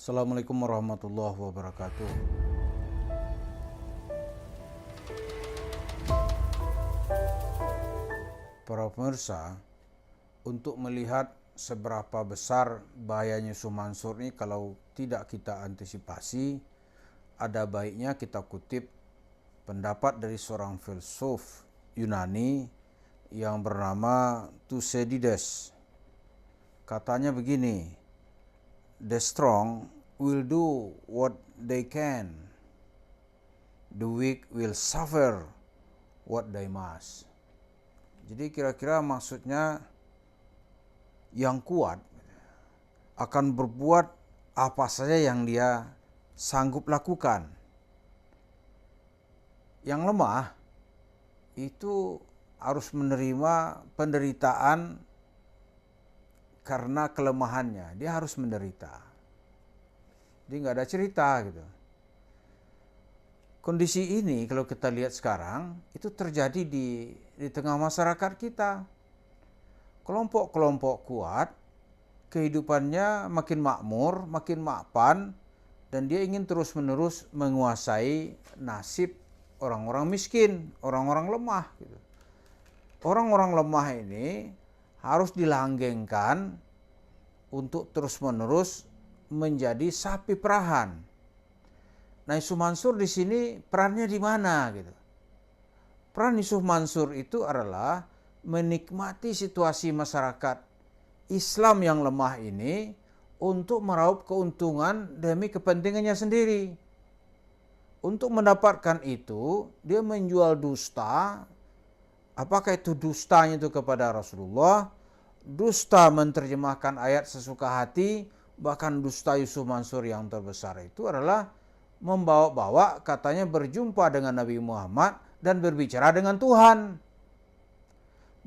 Assalamualaikum warahmatullahi wabarakatuh. Para pemirsa, untuk melihat seberapa besar bahayanya Yusuf Mansur ini kalau tidak kita antisipasi, ada baiknya kita kutip pendapat dari seorang filsuf Yunani yang bernama Thucydides. Katanya begini, "The strong will do what they can. The weak will suffer what they must." Jadi kira-kira maksudnya yang kuat akan berbuat apa saja yang dia sanggup lakukan. Yang lemah itu harus menerima penderitaan karena kelemahannya. Dia harus menderita. Jadi nggak ada cerita gitu. Kondisi ini kalau kita lihat sekarang itu terjadi di tengah masyarakat kita. Kelompok-kelompok kuat, kehidupannya makin makmur, makin mapan, dan dia ingin terus-menerus menguasai nasib orang-orang miskin, orang-orang lemah. Gitu. Orang-orang lemah ini harus dilanggengkan untuk terus-menerus menjadi sapi perahan. Nah, Yusuf Mansur di sini perannya di mana gitu? Peran Yusuf Mansur itu adalah menikmati situasi masyarakat Islam yang lemah ini untuk meraup keuntungan demi kepentingannya sendiri. Untuk mendapatkan itu, dia menjual dusta. Apakah itu dustanya itu kepada Rasulullah? Dusta menerjemahkan ayat sesuka hati, bahkan dusta Yusuf Mansur yang terbesar itu adalah membawa-bawa katanya berjumpa dengan Nabi Muhammad dan berbicara dengan Tuhan.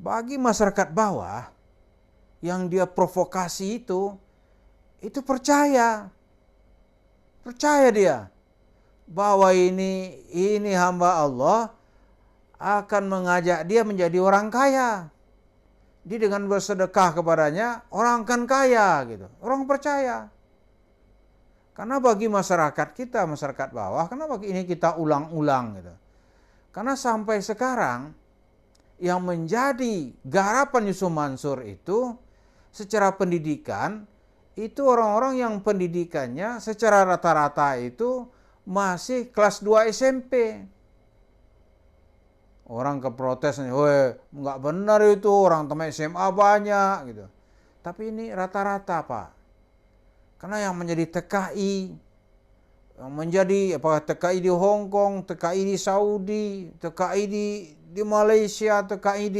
Bagi masyarakat bawah yang dia provokasi itu percaya. Percaya dia bahwa ini hamba Allah akan mengajak dia menjadi orang kaya. Dia dengan bersedekah kepadanya, orang akan kaya gitu. Orang percaya. Karena bagi masyarakat kita, masyarakat bawah, kenapa ini kita ulang-ulang gitu. Karena sampai sekarang yang menjadi garapan Yusuf Mansur itu secara pendidikan, itu orang-orang yang pendidikannya secara rata-rata itu masih kelas 2 SMP. Orang ke protes nih, "Weh, nggak benar itu, orang teman SMA banyak," gitu. Tapi ini rata-rata, Pak. Karena yang menjadi TKI, yang menjadi TKI di Hong Kong, TKI di Saudi, TKI di Malaysia, TKI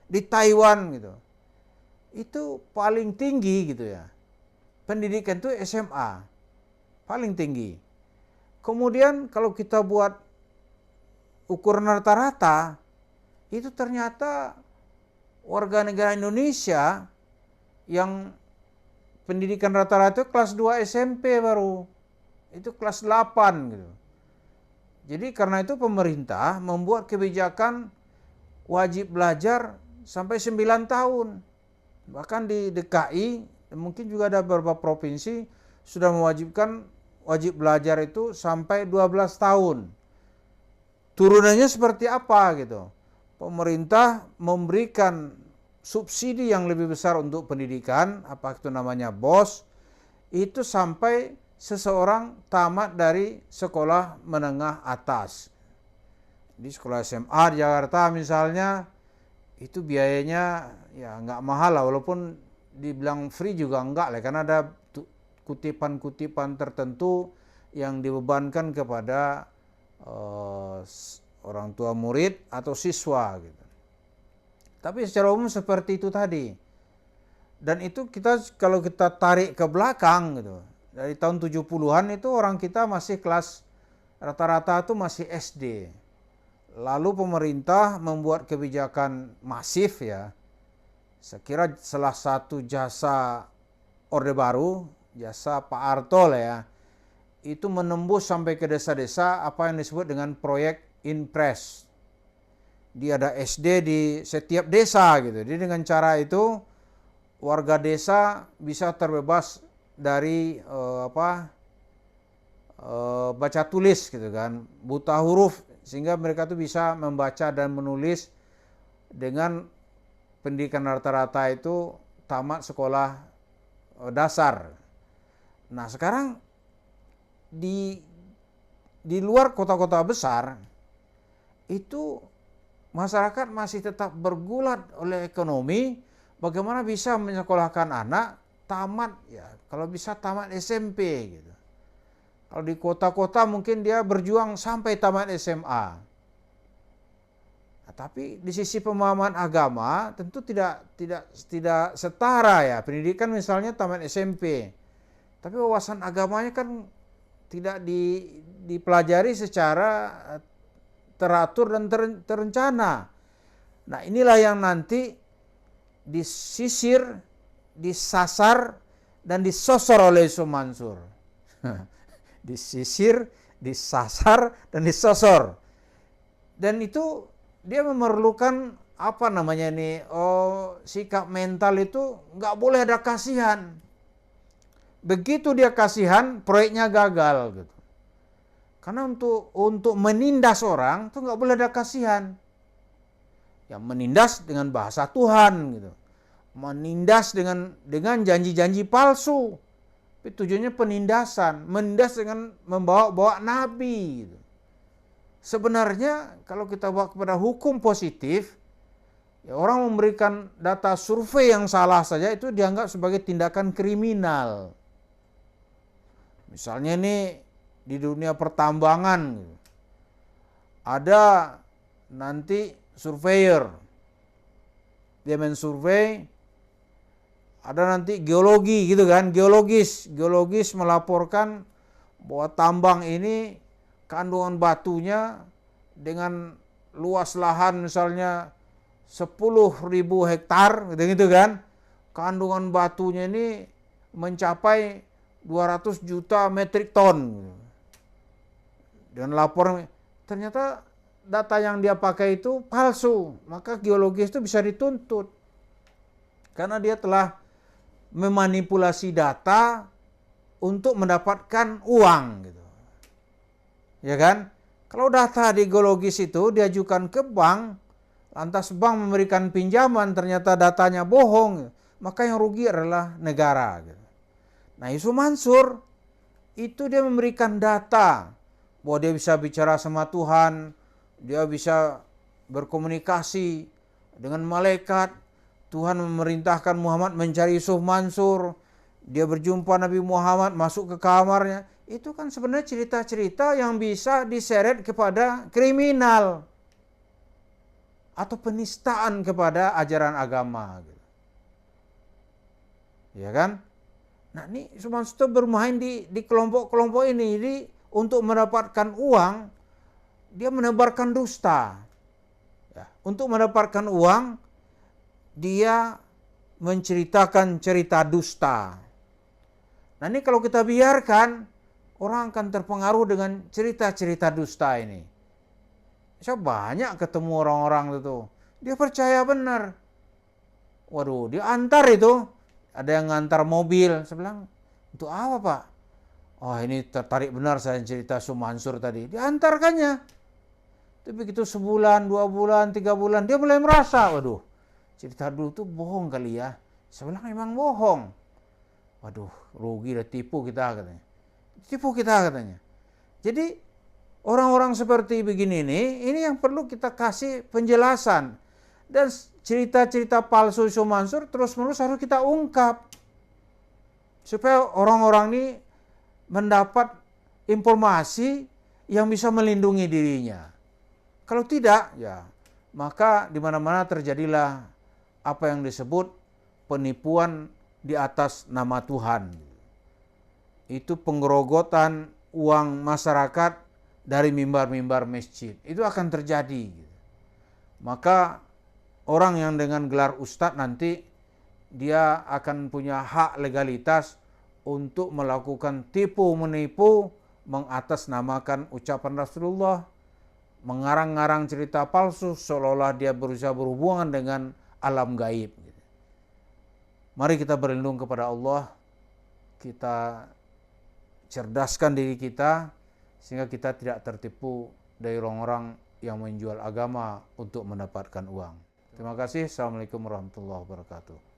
di Taiwan gitu. Itu paling tinggi gitu ya. Pendidikan itu SMA. Paling tinggi. Kemudian kalau kita buat ukuran rata-rata, itu ternyata warga negara Indonesia yang pendidikan rata-rata kelas 2 SMP baru. Itu kelas 8 gitu. Jadi karena itu pemerintah membuat kebijakan wajib belajar sampai 9 tahun. Bahkan di DKI, mungkin juga ada beberapa provinsi sudah mewajibkan wajib belajar itu sampai 12 tahun. Turunannya seperti apa gitu? Pemerintah memberikan subsidi yang lebih besar untuk pendidikan, apa itu namanya BOS, itu sampai seseorang tamat dari sekolah menengah atas. Di sekolah SMA di Jakarta misalnya, itu biayanya ya nggak mahal lah, walaupun dibilang free juga enggak lah, karena ada kutipan-kutipan tertentu yang dibebankan kepada orang tua murid atau siswa gitu. Tapi secara umum seperti itu tadi. Dan itu kalau kita tarik ke belakang gitu. Dari tahun 70-an itu orang kita masih kelas rata-rata itu masih SD. Lalu pemerintah membuat kebijakan masif ya. Saya kira salah satu jasa Orde Baru, jasa Pak Harto lah ya. Itu menembus sampai ke desa-desa apa yang disebut dengan proyek Inpres. Dia ada SD di setiap desa gitu. Jadi dengan cara itu warga desa bisa terbebas dari baca tulis gitu kan, buta huruf, sehingga mereka tuh bisa membaca dan menulis dengan pendidikan rata-rata itu tamat sekolah dasar. Nah sekarang di luar kota-kota besar itu masyarakat masih tetap bergulat oleh ekonomi, bagaimana bisa menyekolahkan anak tamat, ya kalau bisa tamat SMP gitu. Kalau di kota-kota mungkin dia berjuang sampai tamat SMA. Nah, tapi di sisi pemahaman agama tentu tidak setara ya. Pendidikan misalnya tamat SMP, tapi wawasan agamanya kan tidak dipelajari secara teratur dan terencana. Nah inilah yang nanti disisir, disasar, dan disosor oleh Yusuf Mansur. Disisir, disasar, dan disosor. Dan itu dia memerlukan apa namanya ini, sikap mental itu nggak boleh ada kasihan. Begitu dia kasihan, proyeknya gagal gitu. Karena untuk menindas orang itu nggak boleh ada kasihan. Ya menindas dengan bahasa Tuhan gitu. Menindas dengan janji-janji palsu. Tapi tujuannya penindasan, menindas dengan membawa nabi gitu. Sebenarnya kalau kita bawa kepada hukum positif, ya orang memberikan data survei yang salah saja itu dianggap sebagai tindakan kriminal. Misalnya ini di dunia pertambangan ada nanti surveyor, dia mensurvei, ada nanti geologi gitu kan, geologis melaporkan bahwa tambang ini kandungan batunya dengan luas lahan misalnya 10.000 hektar gitu kan, kandungan batunya ini mencapai 200 juta metrik ton. Dan lapor ternyata data yang dia pakai itu palsu, maka geologis itu bisa dituntut karena dia telah memanipulasi data untuk mendapatkan uang gitu. Ya kan? Kalau data di geologis itu diajukan ke bank, lantas bank memberikan pinjaman ternyata datanya bohong, maka yang rugi adalah negara gitu. Nah, Yusuf Mansur itu dia memberikan data bahwa dia bisa bicara sama Tuhan, dia bisa berkomunikasi dengan malaikat. Tuhan memerintahkan Muhammad mencari Yusuf Mansur. Dia berjumpa Nabi Muhammad, masuk ke kamarnya. Itu kan sebenarnya cerita-cerita yang bisa diseret kepada kriminal atau penistaan kepada ajaran agama. Ya kan? Nah ini Yusuf Mansur bermain di kelompok-kelompok ini. Jadi untuk mendapatkan uang, dia menebarkan dusta. Ya, untuk mendapatkan uang, dia menceritakan cerita dusta. Nah ini kalau kita biarkan, orang akan terpengaruh dengan cerita-cerita dusta ini. Saya banyak ketemu orang-orang itu, dia percaya benar. Waduh, dia antar itu, ada yang ngantar mobil. Saya bilang, untuk apa Pak? Oh ini tertarik benar saya cerita Yusuf Mansur tadi. Diantarkannya. Tapi begitu sebulan, 2 bulan, 3 bulan, dia mulai merasa, waduh, cerita dulu tuh bohong kali ya. Saya bilang emang bohong. Waduh, rugi dah, tipu kita katanya. Tipu kita katanya. Jadi orang-orang seperti begini ini yang perlu kita kasih penjelasan. Dan cerita-cerita palsu Yusuf Mansur terus-menerus harus kita ungkap. Supaya orang-orang ini mendapat informasi yang bisa melindungi dirinya. Kalau tidak, ya maka di mana-mana terjadilah apa yang disebut penipuan di atas nama Tuhan. Itu penggerogotan uang masyarakat dari mimbar-mimbar masjid. Itu akan terjadi. Maka orang yang dengan gelar ustadz nanti dia akan punya hak legalitas untuk melakukan tipu menipu, mengatasnamakan ucapan Rasulullah, mengarang-ngarang cerita palsu seolah-olah dia berusaha berhubungan dengan alam gaib. Mari kita berlindung kepada Allah kita cerdaskan diri kita sehingga kita tidak tertipu dari orang-orang yang menjual agama untuk mendapatkan uang. Terima kasih. Assalamualaikum warahmatullahi wabarakatuh.